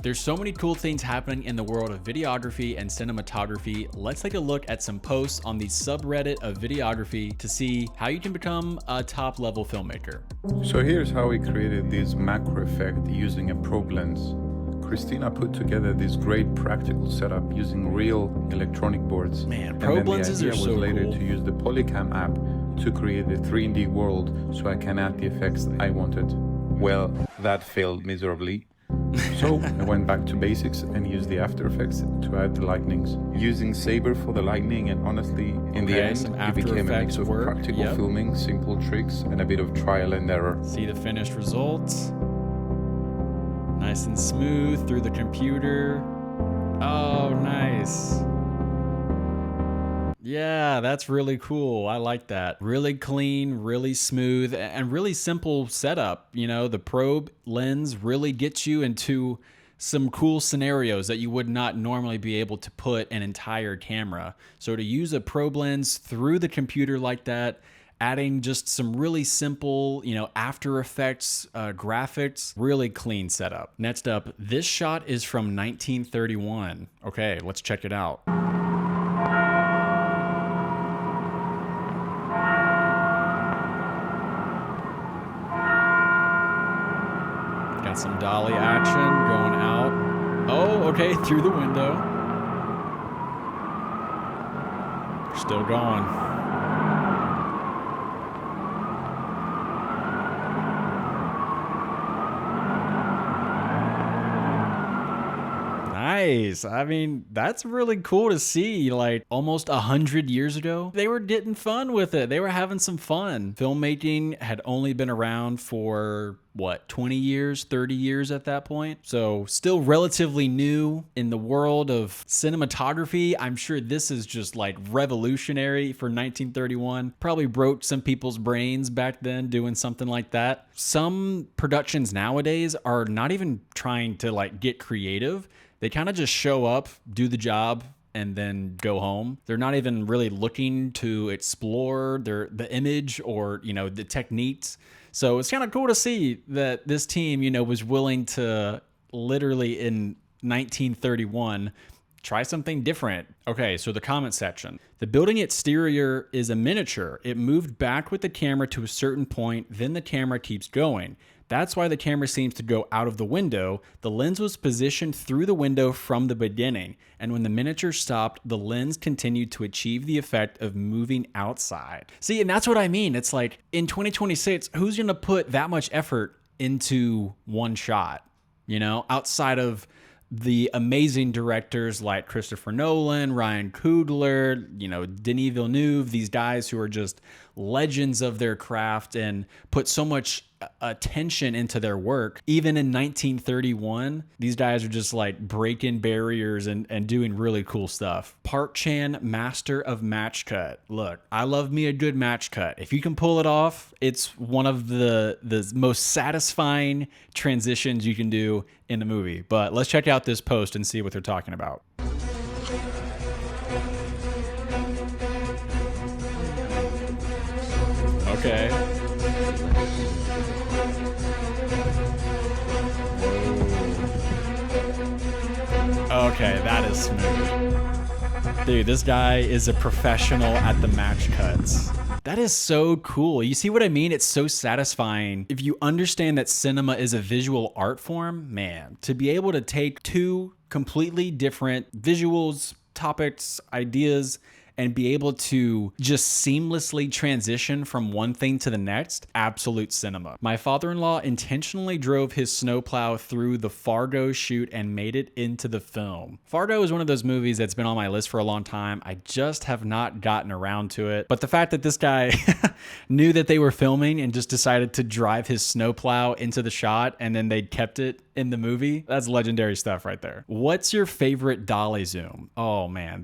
There's so many cool things happening in the world of videography and cinematography. Let's take a look at some posts on the subreddit of videography to see how you can become a top level filmmaker. So here's how we created this macro effect using a probe lens. Christina put together this great practical setup using real electronic boards. Man, probe lenses are so cool. The idea was later cool. to use the Polycam app to create a 3D world so I can add the effects that I wanted. Well, that failed miserably. So I went back to basics and used the After Effects to add the lightnings. Using Saber for the lightning, and honestly, in the end, it became a mix of practical filming, simple tricks, and a bit of trial and error. See the finished results. Nice and smooth through the computer. Oh, nice. Yeah, that's really cool. I like that. Really clean, really smooth, and really simple setup. You know, the probe lens really gets you into some cool scenarios that you would not normally be able to put an entire camera. So to use a probe lens through the computer like that, adding just some really simple, After Effects graphics, really clean setup. Next up, this shot is from 1931. Okay, let's check it out. Got some dolly action going out. Oh, okay, through the window. Still going. Nice. I mean, that's really cool to see. Like almost 100 years ago, they were getting fun with it. They were having some fun. Filmmaking had only been around for 20 years, 30 years at that point. So still relatively new in the world of cinematography. I'm sure this is just like revolutionary for 1931. Probably broke some people's brains back then doing something like that. Some productions nowadays are not even trying to like get creative. They kind of just show up, do the job, and then go home. They're not even really looking to explore the image or, the techniques. So it's kind of cool to see that this team, was willing to literally in 1931 try something different. Okay, so the comment section. The building exterior is a miniature. It moved back with the camera to a certain point, then the camera keeps going. That's why the camera seems to go out of the window. The lens was positioned through the window from the beginning, and when the miniature stopped, the lens continued to achieve the effect of moving outside. See, and that's what I mean. It's like in 2026, who's gonna put that much effort into one shot? Outside of the amazing directors like Christopher Nolan, Ryan Coogler, Denis Villeneuve, these guys who are just legends of their craft and put so much attention into their work. Even in 1931, these guys are just like breaking barriers and doing really cool stuff. Park Chan, master of match cut. Look, I love me a good match cut. If you can pull it off, it's one of the most satisfying transitions you can do in the movie. But let's check out this post and see what they're talking about. Okay. Okay, that is smooth. Dude, this guy is a professional at the match cuts. That is so cool. You see what I mean? It's so satisfying. If you understand that cinema is a visual art form, man, to be able to take two completely different visuals, topics, ideas, and be able to just seamlessly transition from one thing to the next, absolute cinema. My father-in-law intentionally drove his snowplow through the Fargo shoot and made it into the film. Fargo is one of those movies that's been on my list for a long time. I just have not gotten around to it. But the fact that this guy knew that they were filming and just decided to drive his snowplow into the shot and then they kept it in the movie, that's legendary stuff right there. What's your favorite dolly zoom? Oh man,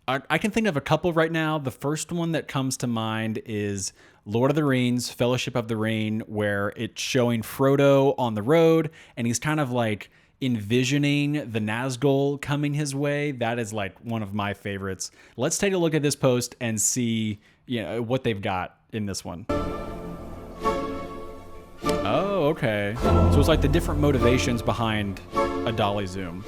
I can think of a couple right now. The first one that comes to mind is Lord of the Rings, Fellowship of the Ring, where it's showing Frodo on the road and he's kind of like envisioning the Nazgul coming his way. That is like one of my favorites. Let's take a look at this post and see what they've got in this one. Oh, okay. So it's like the different motivations behind a dolly zoom.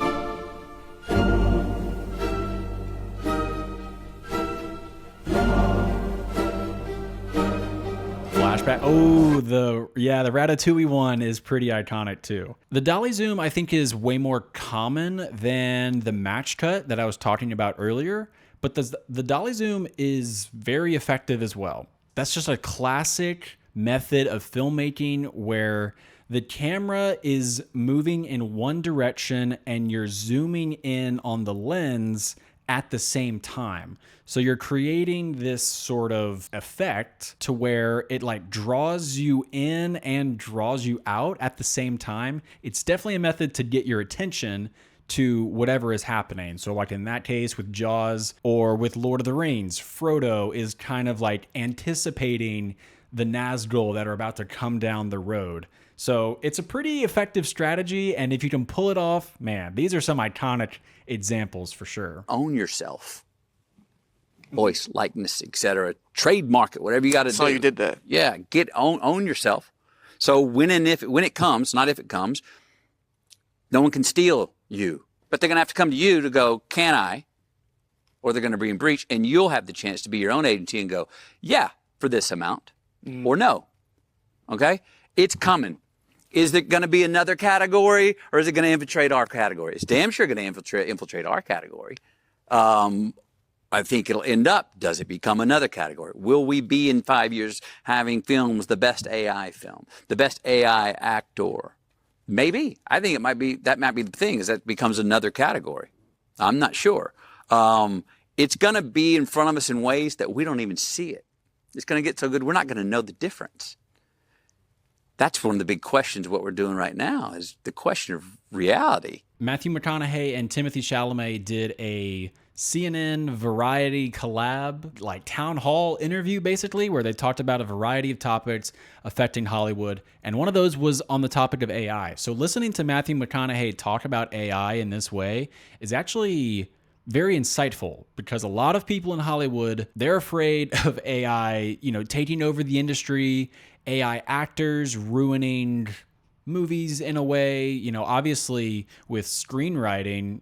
Flashback. Oh, the Ratatouille one is pretty iconic too. The dolly zoom, I think, is way more common than the match cut that I was talking about earlier, but the dolly zoom is very effective as well. That's just a classic method of filmmaking where the camera is moving in one direction and you're zooming in on the lens at the same time. So you're creating this sort of effect to where it like draws you in and draws you out at the same time. It's definitely a method to get your attention to whatever is happening. So like in that case with Jaws or with Lord of the Rings, Frodo is kind of like anticipating the Nazgul that are about to come down the road. So it's a pretty effective strategy, and if you can pull it off, man, these are some iconic examples for sure. Own yourself. Voice, likeness, etc. Trademark it, whatever you got to do. So you did that. Yeah, own yourself. So when it comes, not if it comes, no one can steal you. But they're going to have to come to you to go, can I? Or they're going to be in breach, and you'll have the chance to be your own agency and go, yeah, for this amount, or no. Okay? It's coming. Is it going to be another category, or is it going to infiltrate our category? It's damn sure going to infiltrate our category. I think it'll end up, does it become another category? Will we be in 5 years having films, the best AI film, the best AI actor? Maybe. I think that might be the thing, is that it becomes another category. I'm not sure. It's going to be in front of us in ways that we don't even see it. It's going to get so good, we're not going to know the difference. That's one of the big questions. What we're doing right now is the question of reality. Matthew McConaughey and Timothy Chalamet did a CNN Variety collab, like town hall interview, basically, where they talked about a variety of topics affecting Hollywood. And one of those was on the topic of AI. So listening to Matthew McConaughey talk about AI in this way is actually very insightful, because a lot of people in Hollywood, they're afraid of AI, taking over the industry, AI actors ruining movies in a way. Obviously with screenwriting,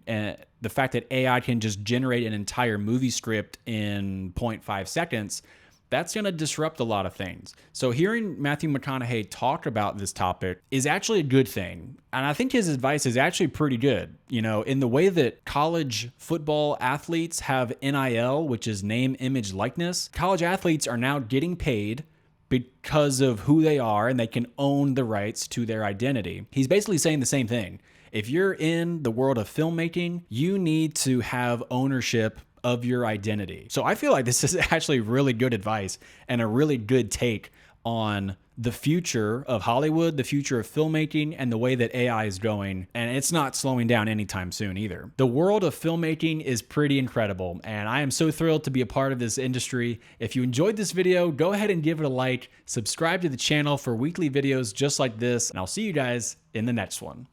the fact that AI can just generate an entire movie script in 0.5 seconds, that's going to disrupt a lot of things. So hearing Matthew McConaughey talk about this topic is actually a good thing. And I think his advice is actually pretty good. In the way that college football athletes have NIL, which is name, image, likeness, college athletes are now getting paid because of who they are, and they can own the rights to their identity. He's basically saying the same thing. If you're in the world of filmmaking, you need to have ownership of your identity. So I feel like this is actually really good advice and a really good take on the future of Hollywood, the future of filmmaking, and the way that AI is going. And it's not slowing down anytime soon either. The world of filmmaking is pretty incredible, and I am so thrilled to be a part of this industry. If you enjoyed this video, go ahead and give it a like, subscribe to the channel for weekly videos just like this, and I'll see you guys in the next one.